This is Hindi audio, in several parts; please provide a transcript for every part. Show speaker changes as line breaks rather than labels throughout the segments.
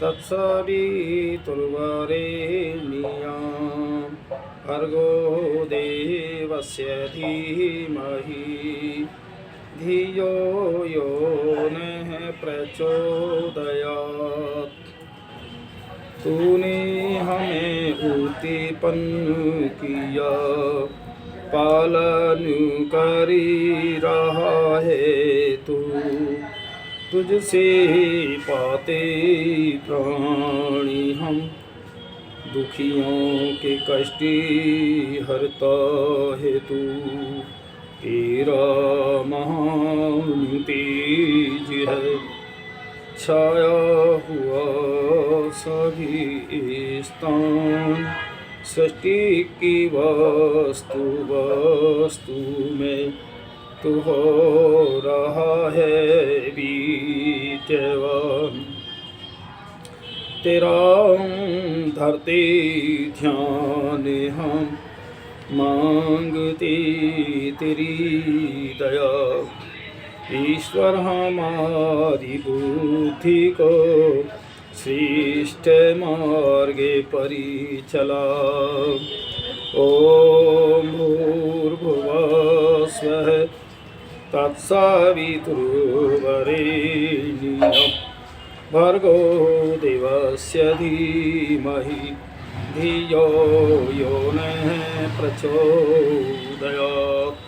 तत्सवितुर्वरेण्यं भर्गो देवस्य धीमहि धियो यो नः प्रचोदयात्। तूने हमें उत्पन्न किया, पालन करी रहा है तू, तुझसे पाते प्राणी हम। दुखियों के कष्ट हरता है तू, तेरा महान तेज है छाया हुआ सभी स्थान। सृष्टि की वस्तु वस्तु में तू हो रहा है विद्यमान। तेरा धरते ध्यान हम, मांगते तेरी दया। ईश्वर हमारी बुद्धि को श्रेष्ठ मार्गे परिचला। ओम भूर्भुवः स्वः तत्सवितुर्वरेण्यं भर्गो देवस्य धीमहि धियो यो नः प्रचोदयात्।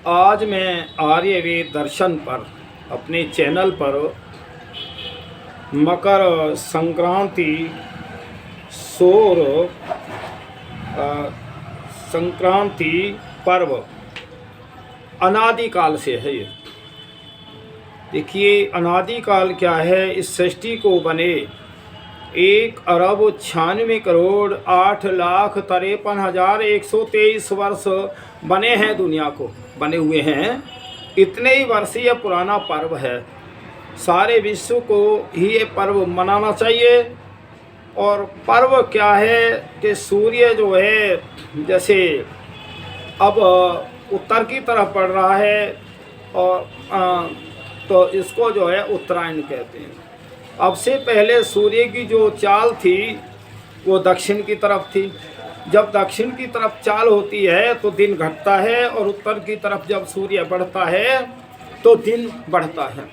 आज मैं आर्यवेद दर्शन पर अपने चैनल पर मकर संक्रांति सौर संक्रांति पर्व अनादिकाल से है। ये देखिए अनादिकाल क्या है। इस सृष्टि को बने 1,98,08,53,123 वर्ष बने हैं, दुनिया को बने हुए हैं। इतने ही वर्षीय पुराना पर्व है। सारे विश्व को ही ये पर्व मनाना चाहिए। और पर्व क्या है कि सूर्य जो है जैसे अब उत्तर की तरफ बढ़ रहा है और तो इसको जो है उत्तरायण कहते हैं। अब से पहले सूर्य की जो चाल थी वो दक्षिण की तरफ थी। जब दक्षिण की तरफ चाल होती है तो दिन घटता है, और उत्तर की तरफ जब सूर्य बढ़ता है तो दिन बढ़ता है।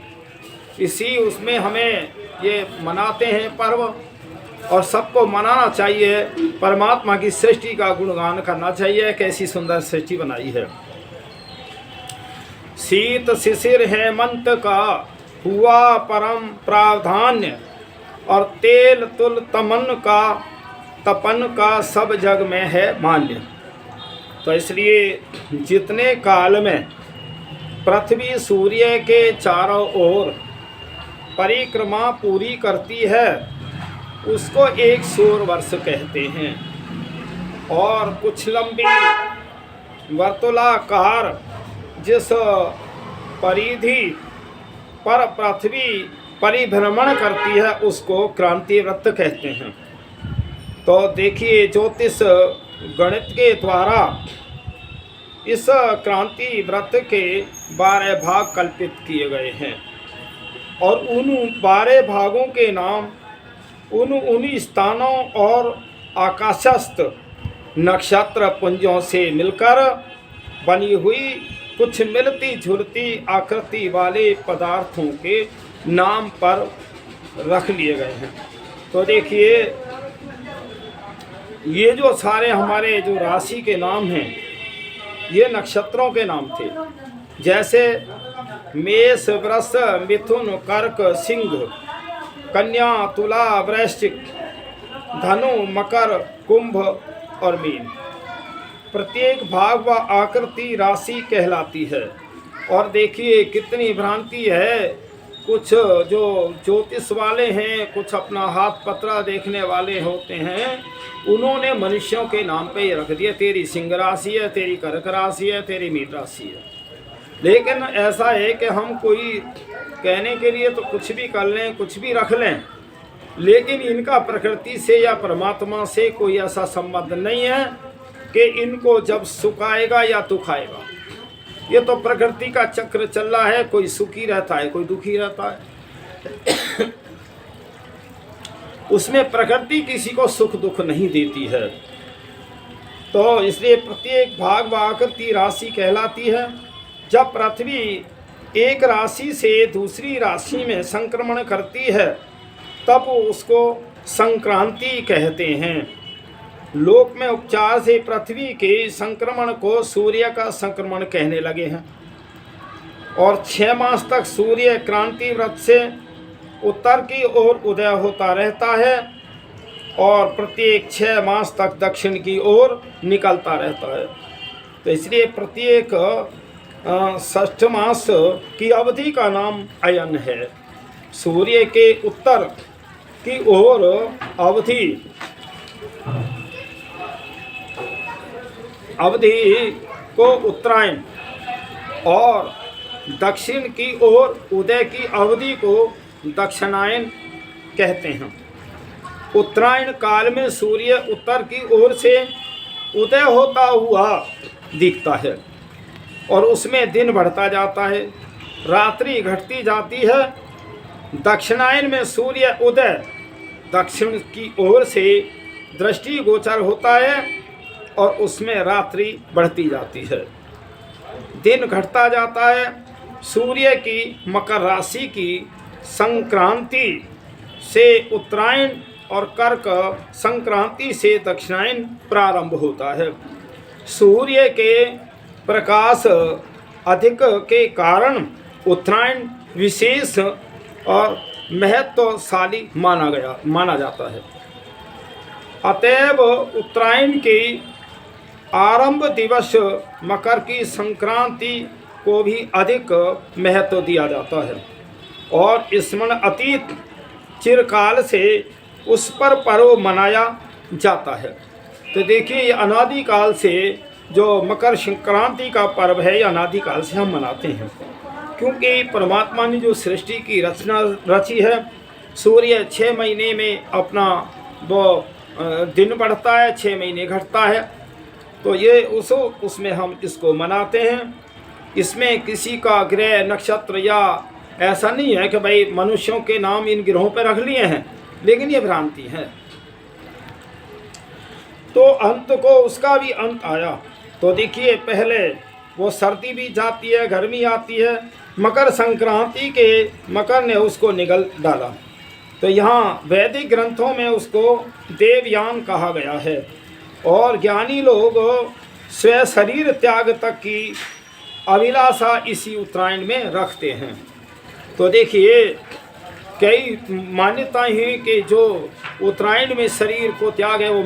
इसी उसमें हमें ये मनाते हैं पर्व, और सबको मनाना चाहिए। परमात्मा की सृष्टि का गुणगान करना चाहिए। कैसी सुंदर सृष्टि बनाई है। शीत शिशिर हेमंत का हुआ परम प्रावधान्य, और तेल तुल तपन का सब जग में है मान्य। तो इसलिए जितने काल में पृथ्वी सूर्य के चारों ओर परिक्रमा पूरी करती है उसको 100 वर्ष कहते हैं। और कुछ लंबी वर्तुलाकार जिस परिधि पर पृथ्वी परिभ्रमण करती है उसको क्रांति वृत्त कहते हैं। तो देखिए ज्योतिष गणित के द्वारा इस क्रांति वृत्त के 12 भाग कल्पित किए गए हैं, और उन 12 भागों के नाम उन स्थानों और आकाशस्थ नक्षत्र पुंजों से मिलकर बनी हुई कुछ मिलती जुलती आकृति वाले पदार्थों के नाम पर रख लिए गए हैं। तो देखिए ये जो सारे हमारे जो राशि के नाम हैं ये नक्षत्रों के नाम थे। जैसे मेष वृष मिथुन कर्क सिंह कन्या तुला वृश्चिक धनु मकर कुंभ और मीन। प्रत्येक भाग व आकृति राशि कहलाती है। और देखिए कितनी भ्रांति है। कुछ जो ज्योतिष वाले हैं, कुछ अपना हाथ पतरा देखने वाले होते हैं, उन्होंने मनुष्यों के नाम पे ही रख दिया। तेरी सिंह राशि है, तेरी कर्क राशि है, तेरी मीन राशि है। लेकिन ऐसा है कि हम कोई कहने के लिए तो कुछ भी कर लें, कुछ भी रख लें, लेकिन इनका प्रकृति से या परमात्मा से कोई ऐसा संबंध नहीं है कि इनको जब सुखाएगा या दुखाएगा। ये तो प्रकृति का चक्र चल रहा है। कोई सुखी रहता है, कोई दुखी रहता है। उसमें प्रकृति किसी को सुख दुख नहीं देती है। तो इसलिए प्रत्येक भाग व आकृति राशि कहलाती है। जब पृथ्वी एक राशि से दूसरी राशि में संक्रमण करती है तब उसको संक्रांति कहते हैं। लोक में उपचार से पृथ्वी के संक्रमण को सूर्य का संक्रमण कहने लगे हैं और 6 मास तक सूर्य क्रांति व्रत से उत्तर की ओर उदय होता रहता है और प्रत्येक 6 मास तक दक्षिण की ओर निकलता रहता है। तो इसलिए प्रत्येक 6 मास की अवधि का नाम अयन है। सूर्य के उत्तर की ओर अवधि को उत्तरायण और दक्षिण की ओर उदय की अवधि को दक्षिणायन कहते हैं। उत्तरायण काल में सूर्य उत्तर की ओर से उदय होता हुआ दिखता है और उसमें दिन बढ़ता जाता है, रात्रि घटती जाती है। दक्षिणायन में सूर्य उदय दक्षिण की ओर से दृष्टि गोचर होता है और उसमें रात्रि बढ़ती जाती है, दिन घटता जाता है। सूर्य की मकर राशि की संक्रांति से उत्तरायण और कर्क संक्रांति से दक्षिणायन प्रारंभ होता है। सूर्य के प्रकाश अधिक के कारण उत्तरायण विशेष और महत्वशाली माना जाता है। अतएव उत्तरायण के आरंभ दिवस मकर की संक्रांति को भी अधिक महत्व दिया जाता है और स्मरण अतीत चिरकाल से उस पर पर्व मनाया जाता है। तो देखिए, ये अनादिकाल से जो मकर संक्रांति का पर्व है, ये अनादिकाल से हम मनाते हैं, क्योंकि परमात्मा ने जो सृष्टि की रचना रची है, सूर्य 6 महीने में अपना वो दिन बढ़ता है, 6 महीने घटता है, तो ये उसमें हम इसको मनाते हैं। इसमें किसी का ग्रह नक्षत्र या ऐसा नहीं है कि भाई मनुष्यों के नाम इन ग्रहों पर रख लिए हैं, लेकिन ये भ्रांति है। तो अंत को उसका भी अंत आया। तो देखिए, पहले वो सर्दी भी जाती है, गर्मी आती है, मकर संक्रांति के मकर ने उसको निगल डाला। तो यहाँ वैदिक ग्रंथों में उसको देवयान कहा गया है और ज्ञानी लोग स्व शरीर त्याग तक की अभिलाषा इसी उत्तरायण में रखते हैं। तो देखिए, कई मान्यताएं हैं कि जो उत्तरायण में शरीर को त्याग है वो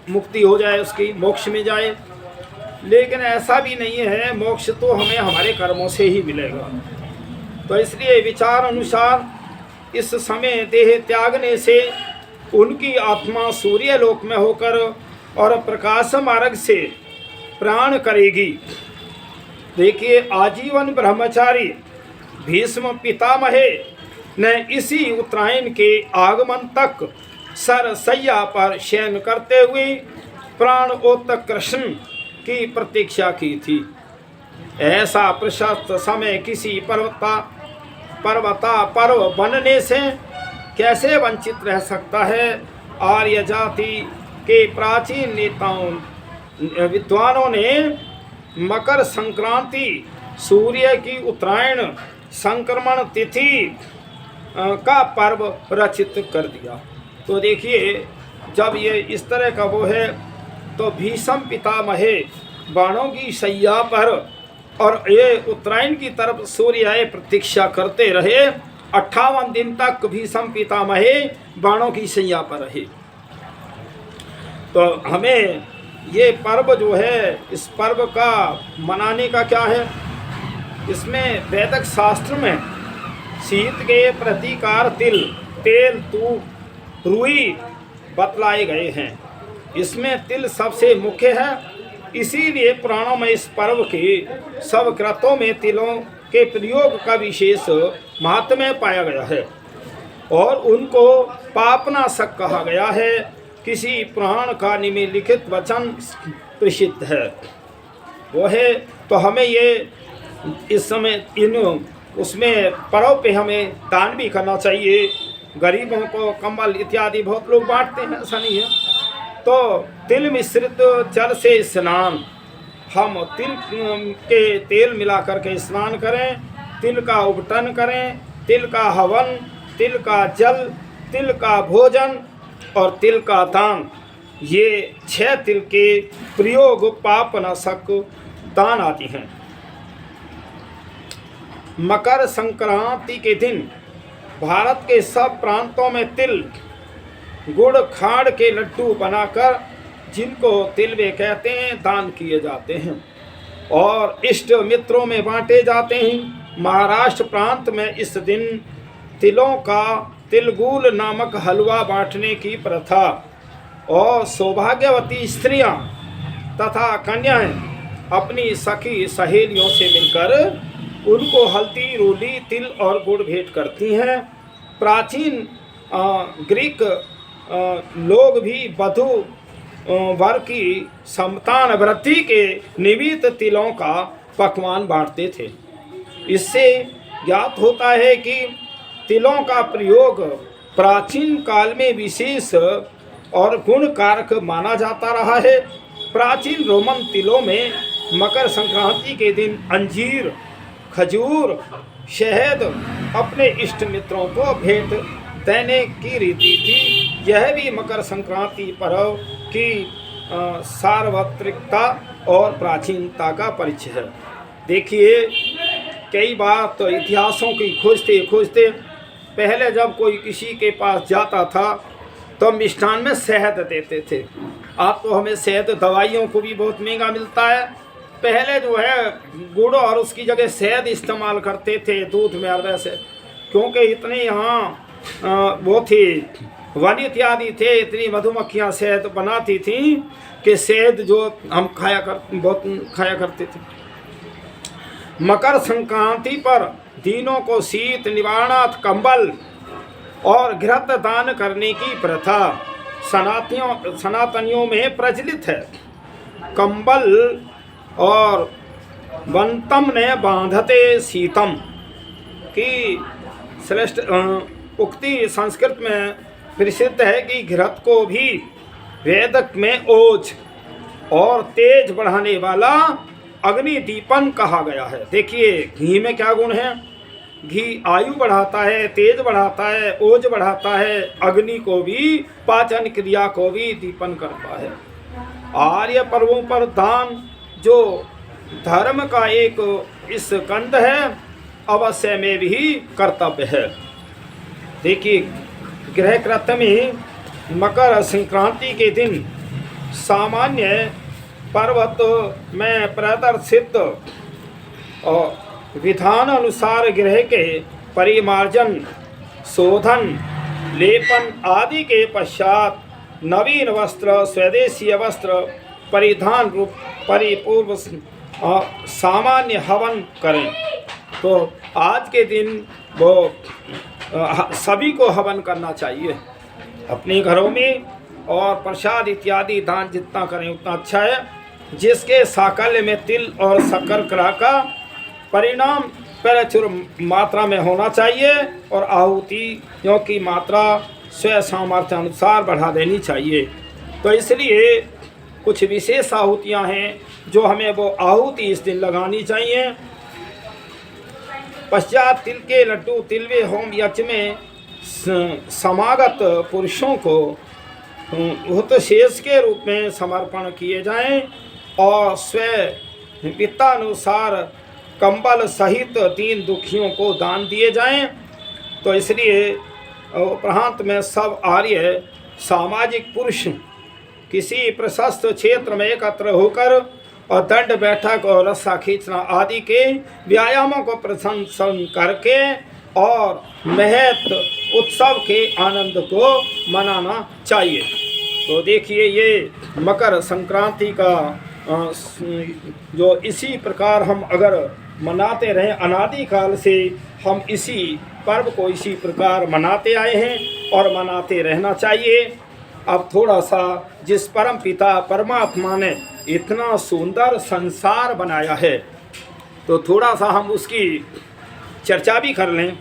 मुक्ति हो जाए, उसकी मोक्ष में जाए, लेकिन ऐसा भी नहीं है। मोक्ष तो हमें हमारे कर्मों से ही मिलेगा। तो इसलिए विचार अनुसार इस समय देह त्यागने से उनकी आत्मा सूर्य लोक में होकर और प्रकाश मार्ग से प्राण करेगी। देखिए, आजीवन ब्रह्मचारी भीष्म पितामहे ने इसी उत्तरायण के आगमन तक सरसैया पर शयन करते हुए प्राणोत्तक कृष्ण की प्रतीक्षा की थी। ऐसा प्रशस्त समय किसी पर्व बनने से कैसे वंचित रह सकता है। आर्य जाति के प्राचीन नेताओं विद्वानों ने मकर संक्रांति सूर्य की उत्तरायण संक्रमण तिथि का पर्व रचित कर दिया। तो देखिए, जब ये इस तरह का वो है, तो भीष्म पितामहे बाणों की शैया पर और ये उत्तरायण की तरफ सूर्य प्रतीक्षा करते रहे। 58 दिन तक भीष्म पितामहे बाणों की शैया पर रहे। तो हमें ये पर्व जो है, इस पर्व का मनाने का क्या है, इसमें वैदिक शास्त्र में शीत के प्रतिकार तिल, तेल, तूप, रुई बतलाए गए हैं। इसमें तिल सबसे मुख्य है, इसीलिए पुराणों में इस पर्व के सब कृतों में तिलों के प्रयोग का विशेष महात्म्य पाया गया है और उनको पापनाशक कहा गया है। किसी पुराण का निम्नलिखित वचन प्रसिद्ध है, वो है, तो हमें ये इस समय उसमें पर्व पे हमें दान भी करना चाहिए गरीबों को कंबल इत्यादि बहुत लोग बांटते हैं, ऐसा नहीं है। तो तिल मिश्रित जल से स्नान, हम तिल के तेल मिला करके स्नान करें, तिल का उपटन करें, तिल का हवन, तिल का जल, तिल का भोजन और तिल का दान, ये 6 तिल के प्रयोग पाप नाशक दान आदि हैं। मकर संक्रांति के दिन भारत के सब प्रांतों में तिल गुड़ खाड़ के लड्डू बनाकर, जिनको तिलवे कहते हैं, दान किए जाते हैं और इष्ट मित्रों में बांटे जाते हैं। महाराष्ट्र प्रांत में इस दिन तिलों का तिलगुल नामक हलवा बांटने की प्रथा और सौभाग्यवती स्त्रियां तथा कन्याएं अपनी सखी सहेलियों से मिलकर उनको हल्दी, रोली, तिल और गुड़ भेंट करती हैं। प्राचीन ग्रीक लोग भी वधू वर की संतान वृद्धि के निमित्त तिलों का पकवान बांटते थे। इससे ज्ञात होता है कि तिलों का प्रयोग प्राचीन काल में विशेष और गुण कारक माना जाता रहा है। प्राचीन रोमन तिलों में मकर संक्रांति के दिन अंजीर, खजूर, शहद अपने इष्ट मित्रों को भेंट देने की रीति थी। यह भी मकर संक्रांति पर्व की सार्वत्रिकता और प्राचीनता का परिचय है। देखिए, कई बार तो इतिहासों की खोजते खोजते पहले जब कोई किसी के पास जाता था तो मिष्ठान में शहद देते थे। अब तो हमें शहद दवाइयों को भी बहुत महंगा मिलता है। पहले जो है गुड़ और उसकी जगह शहद इस्तेमाल करते थे दूध में, और वैसे क्योंकि इतने यहाँ वो थी वन इत्यादि थे, इतनी मधुमक्खियाँ शहद बनाती थी कि शहद जो हम बहुत खाया करते थे। मकर संक्रांति पर दीनों को शीत निवारणार्थ कंबल और घृत दान करने की प्रथा सनातनियों में प्रचलित है। कंबल और वंतम ने बांधते शीतम की श्रेष्ठ उक्ति संस्कृत में प्रसिद्ध है कि घृत को भी वेदक में ओज और तेज बढ़ाने वाला अग्नि दीपन कहा गया है। देखिए, घी में क्या गुण है? घी आयु बढ़ाता है, तेज बढ़ाता है, ओज बढ़ाता है, अग्नि को भी, पाचन क्रिया को भी दीपन करता है। आर्य पर्वों पर दान जो धर्म का एक स्कंद है, अवश्य में भी कर्तव्य है। देखिए, गृह कृत्य में मकर संक्रांति के दिन सामान्य पर्वत में प्रदर्शित और विधान अनुसार गृह के परिमार्जन, शोधन, लेपन आदि के पश्चात नवीन वस्त्र, स्वदेशी वस्त्र परिधान रूप परिपूर्व सामान्य हवन करें। तो आज के दिन वो सभी को हवन करना चाहिए अपने घरों में, और प्रसाद इत्यादि दान जितना करें उतना अच्छा है। जिसके साकल्य में तिल और शक्करकरा का परिणाम प्रचुर मात्रा में होना चाहिए और आहुतियों की मात्रा स्व सामर्थ्य अनुसार बढ़ा देनी चाहिए। तो इसलिए कुछ विशेष आहुतियाँ हैं जो हमें वो आहुति इस दिन लगानी चाहिए। पश्चात तिल के लड्डू तिलवे होम यज्ञ में समागत पुरुषों को हुतशेष के रूप में समर्पण किए जाएं और स्व वित्तानुसार कंबल सहित दीन दुखियों को दान दिए जाएं। तो इसलिए प्रांत में सब आर्य सामाजिक पुरुष किसी प्रशस्त क्षेत्र में एकत्र होकर और दंड बैठक और रस्सा खींचना आदि के व्यायामों को प्रशंसन करके और महत उत्सव के आनंद को मनाना चाहिए। तो देखिए, ये मकर संक्रांति का जो इसी प्रकार हम अगर मनाते रहें, अनादिकाल से हम इसी पर्व को इसी प्रकार मनाते आए हैं और मनाते रहना चाहिए। अब थोड़ा सा जिस परम पिता परमात्मा ने इतना सुंदर संसार बनाया है, तो थोड़ा सा हम उसकी चर्चा भी कर लें।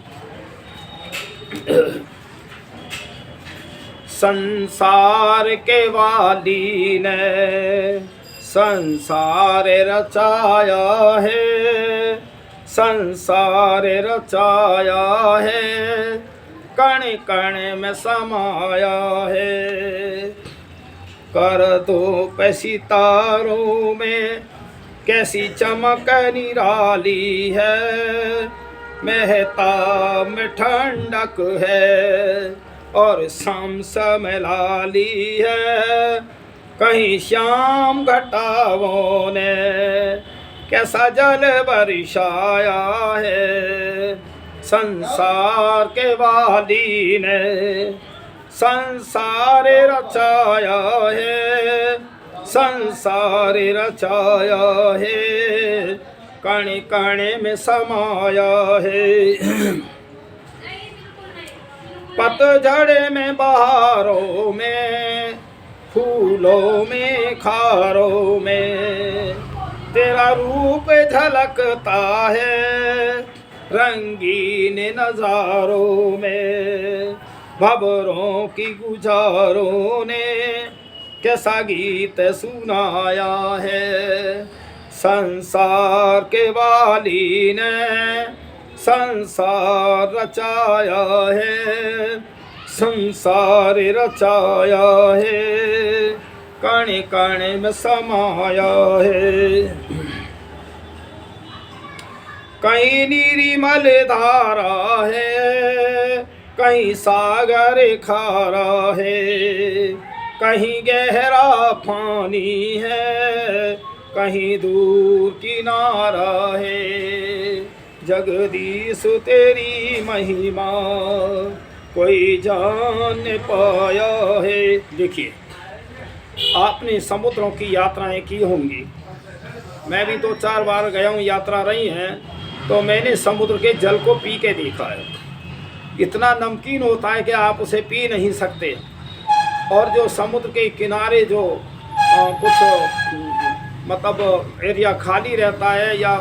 संसार के वाली ने संसार रचाया है, संसार रचाया है, कण कण में समाया है। कर दो पे सितारों में कैसी चमक निराली है, महताब में ठंडक है और शाम समय लाली है। कहीं श्याम घटाओं ने कैसा जल बरसाया है, संसार के वाली ने संसार रचाया है, संसार रचाया है, कण कण में समाया है। पतझड़ में बहारों में, फूलों में खारों में तेरा रूप झलकता है, रंगीन नजारों में भंवरों की गुजारों ने कैसा गीत सुनाया है। संसार के वाली ने संसार रचाया है, संसार रचाया है, कण कण में समाया है। कहीं निर्मल धारा है, कहीं सागर खारा है, कहीं गहरा पानी है, कहीं दूर किनारा है। जगदीश तेरी महिमा कोई जान पाया है। देखिए, आपने समुद्रों की यात्राएं की होंगी, मैं भी 2-4 बार गया हूँ, यात्रा रही है, तो मैंने समुद्र के जल को पी के देखा है। इतना नमकीन होता है कि आप उसे पी नहीं सकते। और जो समुद्र के किनारे जो कुछ मतलब एरिया खाली रहता है या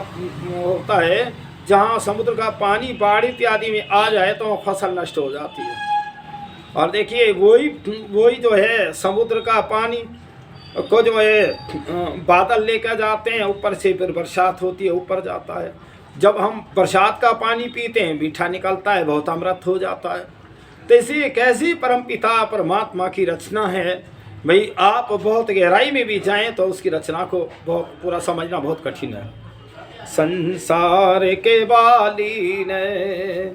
होता है, जहाँ समुद्र का पानी बाढ़ इत्यादि में आ जाए तो फसल नष्ट हो जाती है। और देखिए, वही जो है समुद्र का पानी को जो है बादल लेकर जाते हैं, ऊपर से फिर बरसात होती है, ऊपर जाता है। जब हम बरसात का पानी पीते हैं, मीठा निकलता है, बहुत अमृत हो जाता है। तो इसी एक ऐसी परमपिता परमात्मा की रचना है भाई। आप बहुत गहराई में भी जाएं तो उसकी रचना को बहुत पूरा समझना बहुत कठिन है। संसार के वाली ने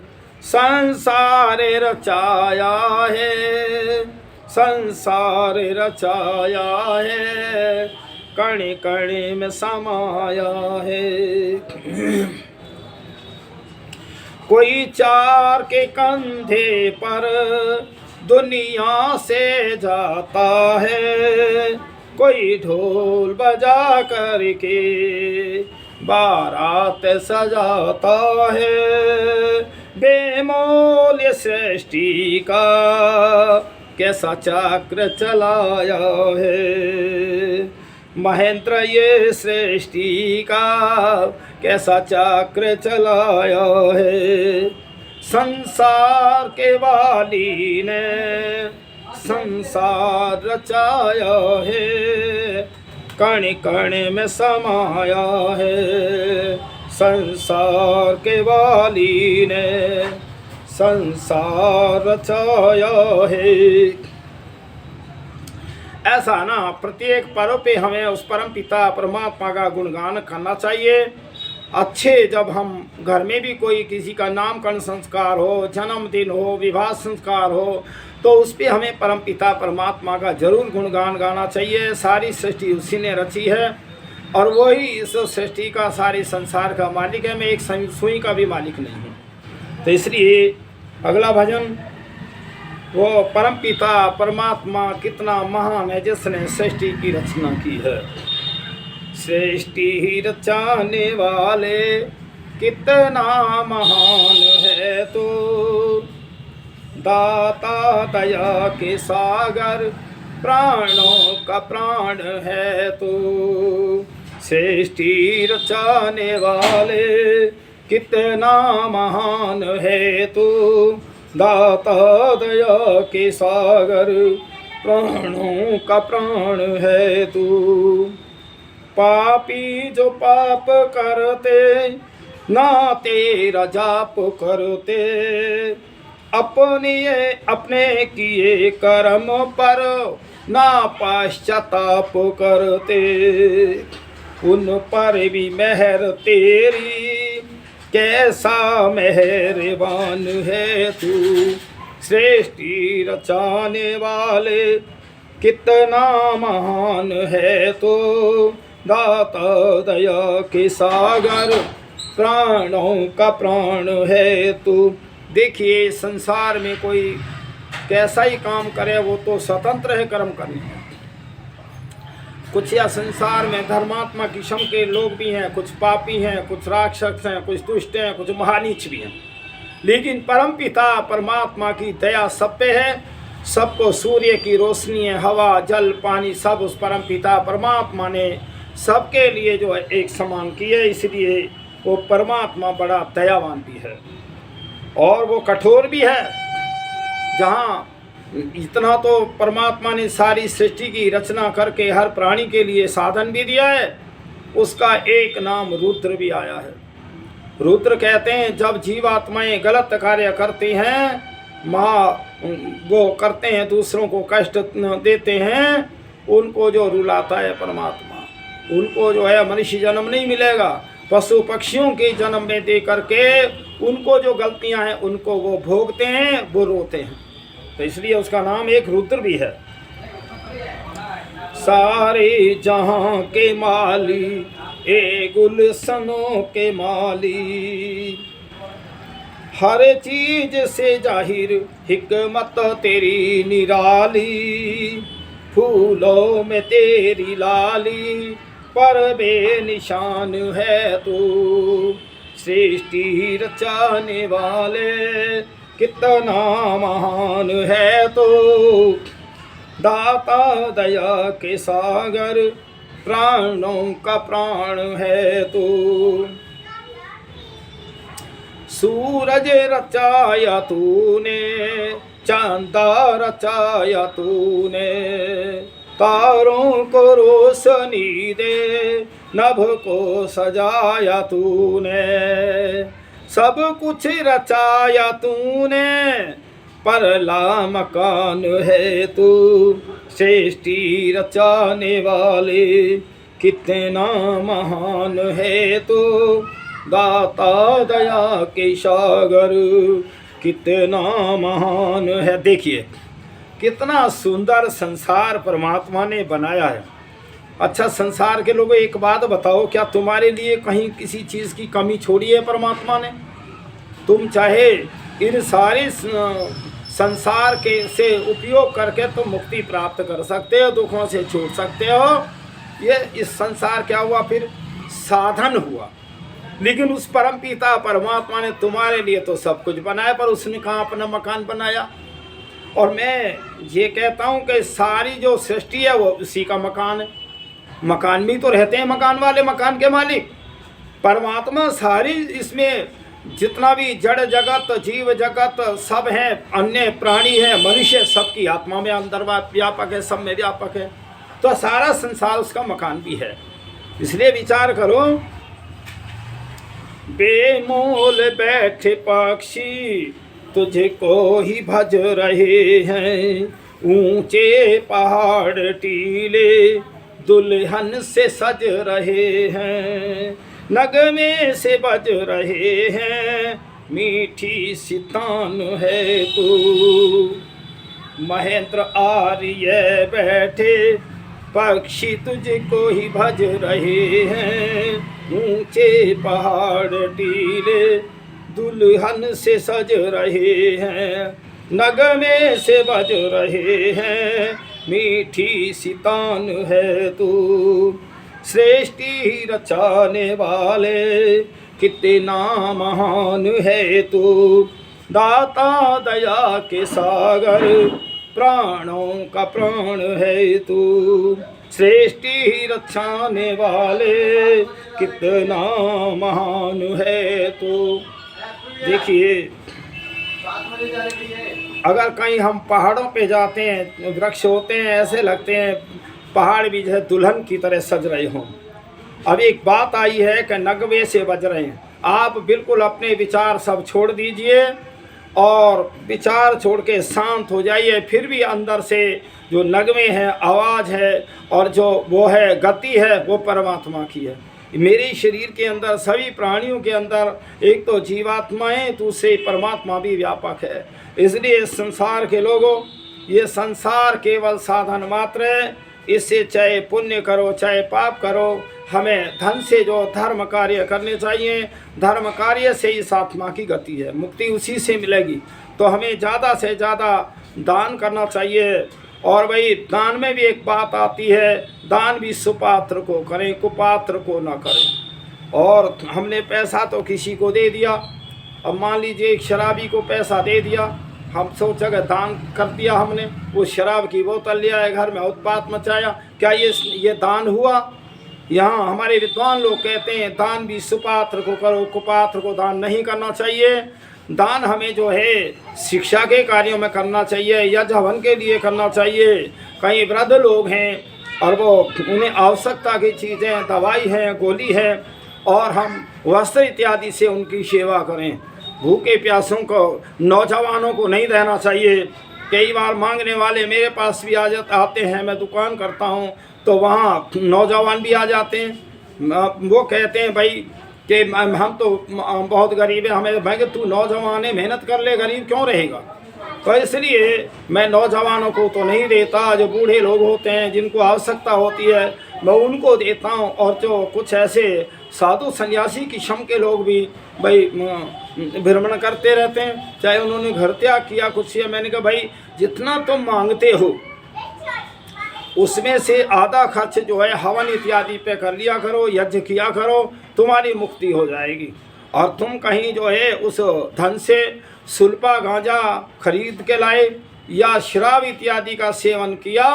संसार रचाया है, संसार रचाया है, कण कण में समाया है। कोई चार के कंधे पर दुनिया से जाता है, कोई ढोल बजा करके बारात सजाता है। बेमोल सृष्टि का कैसा चक्र चलाया है, महेंद्र ये सृष्टि का कैसा चक्र चलाया है। संसार के वाली ने संसार रचाया है, कण कण में समाया है। संसार के वाली ने संसार रचाया है। ऐसा ना प्रत्येक पर्व पे हमें उस परम पिता परमात्मा का गुणगान करना चाहिए। अच्छे जब हम घर में भी कोई किसी का नामकरण संस्कार हो, जन्मदिन हो, विवाह संस्कार हो, तो उस पर हमें परम पिता परमात्मा का जरूर गुणगान गाना चाहिए। सारी सृष्टि उसी ने रची है और वही इस सृष्टि का, सारे संसार का मालिक है। मैं एक सुई का भी मालिक नहीं हूँ। तो इसलिए अगला भजन, वो परम पिता परमात्मा कितना महान है जिसने सृष्टि की रचना की है। सृष्टि रचाने वाले कितना महान है तू, दाता दया के सागर प्राणों का प्राण है तू। सृष्टि रचाने वाले कितना महान है तू, दाता दया के सागर, प्राणों का प्राण है तू। पापी जो पाप करते, ना तेरा जाप करते, अपने किए कर्म पर ना पश्चाताप करते, उन पर भी मेहर तेरी, कैसा मेहरबान है तू। सृष्टि रचाने वाले, कितना महान है तो। दाता दया के सागर, प्राणों का प्राण है तू। देखिए, संसार में कोई कैसा ही काम करे, वो तो स्वतंत्र है कर्म करने में। कुछ या संसार में धर्मात्मा किस्म के लोग भी हैं, कुछ पापी हैं, कुछ राक्षस हैं, कुछ दुष्ट हैं, कुछ महानीच भी हैं। लेकिन परमपिता परमात्मा की दया सब पे है। सबको सूर्य की रोशनी है, हवा जल पानी सब उस परमपिता परमात्मा ने सबके लिए जो है एक समान की है। इसलिए वो परमात्मा बड़ा दयावान भी है और वो कठोर भी है। जहाँ इतना तो परमात्मा ने सारी सृष्टि की रचना करके हर प्राणी के लिए साधन भी दिया है, उसका एक नाम रुद्र भी आया है। रुद्र कहते हैं जब जीवात्माएं गलत कार्य करती हैं, वो करते हैं, दूसरों को कष्ट देते हैं, उनको जो रुलाता है परमात्मा, उनको जो है मनुष्य जन्म नहीं मिलेगा, पशु पक्षियों के जन्म में दे करके उनको जो गलतियां हैं उनको वो भोगते हैं, वो रोते हैं। तो इसलिए उसका नाम एक रुद्र भी है। सारे जहां के माली, ए गुलशनों के माली, हर चीज से जाहिर हिकमत तेरी निराली, फूलों में तेरी लाली, पर बेनिशान है तू। सृष्टि रचाने वाले, कितना महान है तो। दाता दया के सागर, प्राणों का प्राण है तू। सूरज रचाया तूने, चांदा रचाया तूने, तारों को रोशनी दे, नभ को सजाया तूने। सब कुछ रचाया तूने, परला मकान है तू। सृष्टि रचाने वाले, कितना महान है तू। दाता दया के सागर, कितना महान है। देखिए कितना सुंदर संसार परमात्मा ने बनाया है। अच्छा, संसार के लोगों एक बात बताओ, क्या तुम्हारे लिए कहीं किसी चीज़ की कमी छोड़ी है परमात्मा ने? तुम चाहे इन सारे संसार के से उपयोग करके तुम मुक्ति प्राप्त कर सकते हो, दुखों से छूट सकते हो। ये इस संसार क्या हुआ, फिर साधन हुआ। लेकिन उस परम पिता परमात्मा ने तुम्हारे लिए तो सब कुछ बनाया, पर उसने कहाँ अपना मकान बनाया? और मैं ये कहता हूँ कि सारी जो सृष्टि है वो उसी का मकान है। मकान भी तो रहते हैं मकान वाले, मकान के मालिक परमात्मा। सारी इसमें जितना भी जड़ जगत जीव जगत सब हैं, अन्य प्राणी हैं, मनुष्य, सबकी आत्मा में अंदर व्यापक है, सब में व्यापक है। तो सारा संसार उसका मकान भी है। इसलिए विचार करो, बेमोल बैठे पक्षी तुझको ही भज रहे हैं, ऊंचे पहाड़ टीले दुल्हन से सज रहे हैं, नगमे से बज रहे हैं, मीठी सितान है तू। महेंद्र आर्य बैठे पक्षी तुझको ही भज रहे हैं, ऊंचे पहाड़ टीले दुल्हन से सज रहे हैं, नगमे से बज रहे हैं, मीठी सितान है तू। सृष्टि रचाने वाले, कितना महान है तू। दाता दया के सागर, प्राणों का प्राण है तू। सृष्टि रचाने वाले, कितना महान है तू। देखिए अगर कहीं हम पहाड़ों पे जाते हैं, वृक्ष होते हैं, ऐसे लगते हैं पहाड़ भी जैसे दुल्हन की तरह सज रहे हों। अब एक बात आई है कि नगवे से बज रहे हैं। आप बिल्कुल अपने विचार सब छोड़ दीजिए और विचार छोड़ के शांत हो जाइए। फिर भी अंदर से जो नगमे हैं, आवाज़ है और जो वो है गति है, वो परमात्मा की है। मेरे शरीर के अंदर, सभी प्राणियों के अंदर एक तो जीवात्मा है, दूसरे परमात्मा भी व्यापक है। इसलिए संसार के लोगों, ये संसार केवल साधन मात्र है। इससे चाहे पुण्य करो चाहे पाप करो, हमें धन से जो धर्म कार्य करने चाहिए, धर्म कार्य से इस आत्मा की गति है, मुक्ति उसी से मिलेगी। तो हमें ज़्यादा से ज़्यादा दान करना चाहिए। और भाई दान में भी एक बात आती है, दान भी सुपात्र को करें, कुपात्र को ना करें। और हमने पैसा तो किसी को दे दिया, अब मान लीजिए एक शराबी को पैसा दे दिया, हम सोचा कि दान कर दिया हमने, वो शराब की बोतल ले आए घर में, उत्पात मचाया, क्या ये दान हुआ? यहाँ हमारे विद्वान लोग कहते हैं दान भी सुपात्र को करो, कुपात्र को दान नहीं करना चाहिए। दान हमें जो है शिक्षा के कार्यों में करना चाहिए, यज्ञ हवन के लिए करना चाहिए। कई वृद्ध लोग हैं और वो उन्हें आवश्यकता की चीज़ें, दवाई है, गोली है, और हम वस्त्र इत्यादि से उनकी सेवा करें। भूखे प्यासों को, नौजवानों को नहीं देना चाहिए। कई बार मांगने वाले मेरे पास भी आते हैं, मैं दुकान करता हूँ तो वहाँ नौजवान भी आ जाते हैं। वो कहते हैं भाई कि हम तो बहुत गरीब है, हमें भाई तू नौजवान है, मेहनत कर ले, गरीब क्यों रहेगा। तो इसलिए मैं नौजवानों को तो नहीं देता, जो बूढ़े लोग होते हैं जिनको आवश्यकता होती है मैं उनको देता हूँ। और जो कुछ ऐसे साधु सन्यासी किस्म के लोग भी भाई भ्रमण करते रहते हैं, चाहे उन्होंने घर त्याग किया कुछ, या मैंने कहा भाई जितना तुम मांगते हो उसमें से आधा खर्च जो है हवन इत्यादि पे कर लिया करो, यज्ञ किया करो, तुम्हारी मुक्ति हो जाएगी। और तुम कहीं जो है उस धन से सुल्पा गांजा खरीद के लाए या शराब इत्यादि का सेवन किया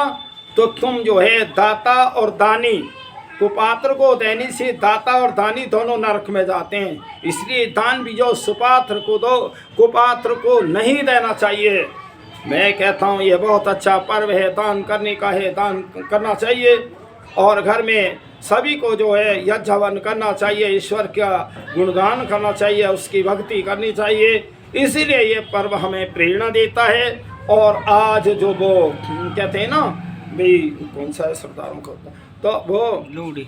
तो तुम जो है दाता और दानी, कुपात्र को देने से दाता और दानी दोनों नरक में जाते हैं। इसलिए दान भी जो सुपात्र को दो, कुपात्र को नहीं देना चाहिए। मैं कहता हूँ ये बहुत अच्छा पर्व है, दान करने का है, दान करना चाहिए। और घर में सभी को जो है यज्ञ हवन करना चाहिए, ईश्वर का गुणगान करना चाहिए, उसकी भक्ति करनी चाहिए। इसीलिए ये पर्व हमें प्रेरणा देता है। और आज जो वो कहते हैं ना भाई, कौन सा है सरदारों का, तो वो लोहड़ी,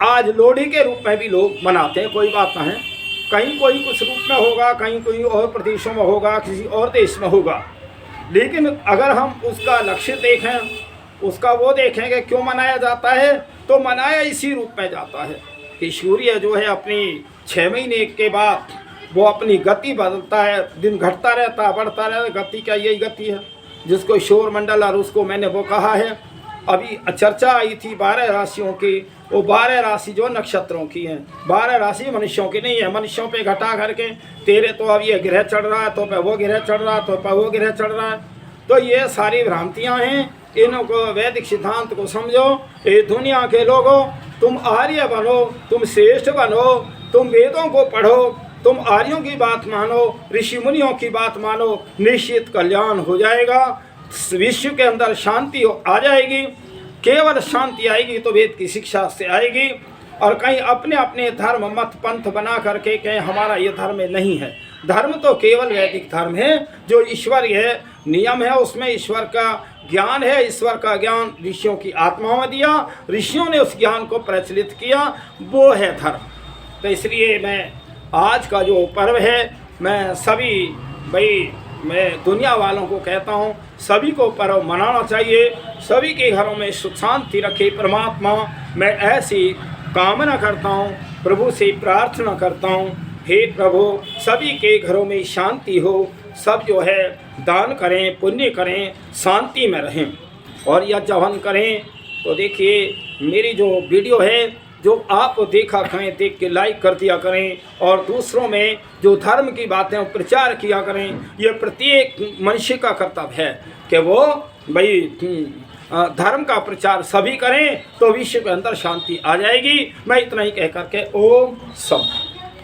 आज लोहड़ी के रूप में भी लोग मनाते हैं। कोई बात नहीं, कहीं कोई कुछ रूप में होगा, कहीं कोई और प्रदेशों में होगा, किसी और देश में होगा, लेकिन अगर हम उसका लक्ष्य देखें, उसका वो देखें कि क्यों मनाया जाता है, तो मनाया इसी रूप में जाता है कि सूर्य जो है अपनी 6 महीने के बाद वो अपनी गति बदलता है, दिन घटता रहता है, बढ़ता रहता है। गति क्या, यही गति है जिसको शोर मंडल, और उसको मैंने वो कहा है। अभी चर्चा आई थी 12 राशियों की, वो 12 राशि जो नक्षत्रों की हैं, 12 राशि मनुष्यों की नहीं है। मनुष्यों पे घटा करके तेरे तो अब ये ग्रह चढ़ रहा है, तो पे वो ग्रह चढ़ रहा है, तो पे वो ग्रह चढ़ रहा है। तो ये सारी भ्रांतियां हैं, इनको वैदिक सिद्धांत को समझो। ये दुनिया के लोगों, तुम आर्य बनो, तुम श्रेष्ठ बनो, तुम वेदों को पढ़ो, तुम आर्यों की बात मानो, ऋषि मुनियों की बात मानो, निश्चित कल्याण हो जाएगा। विश्व के अंदर शांति आ जाएगी। केवल शांति आएगी तो वेद की शिक्षा से आएगी। और कहीं अपने अपने धर्म मत पंथ बना करके कहीं हमारा ये धर्म नहीं है। धर्म तो केवल वैदिक धर्म है, जो ईश्वर है, नियम है, उसमें ईश्वर का ज्ञान है। ईश्वर का ज्ञान ऋषियों की आत्मा में दिया, ऋषियों ने उस ज्ञान को प्रचलित किया, वो है धर्म। तो इसलिए मैं आज का जो पर्व है, मैं सभी भाई मैं दुनिया वालों को कहता हूँ, सभी को पर्व मनाना चाहिए। सभी के घरों में सुख शांति रखे परमात्मा, मैं ऐसी कामना करता हूँ, प्रभु से प्रार्थना करता हूँ, हे प्रभु सभी के घरों में शांति हो, सब जो है दान करें, पुण्य करें, शांति में रहें और यज्ञ हवन करें। तो देखिए मेरी जो वीडियो है, जो आप देखा करें, देख के लाइक कर दिया करें और दूसरों में जो धर्म की बातें प्रचार किया करें। ये प्रत्येक मनुष्य का कर्तव्य है कि वो भाई धर्म का प्रचार सभी करें, तो विश्व के अंदर शांति आ जाएगी। मैं इतना ही कह करके ओम सम।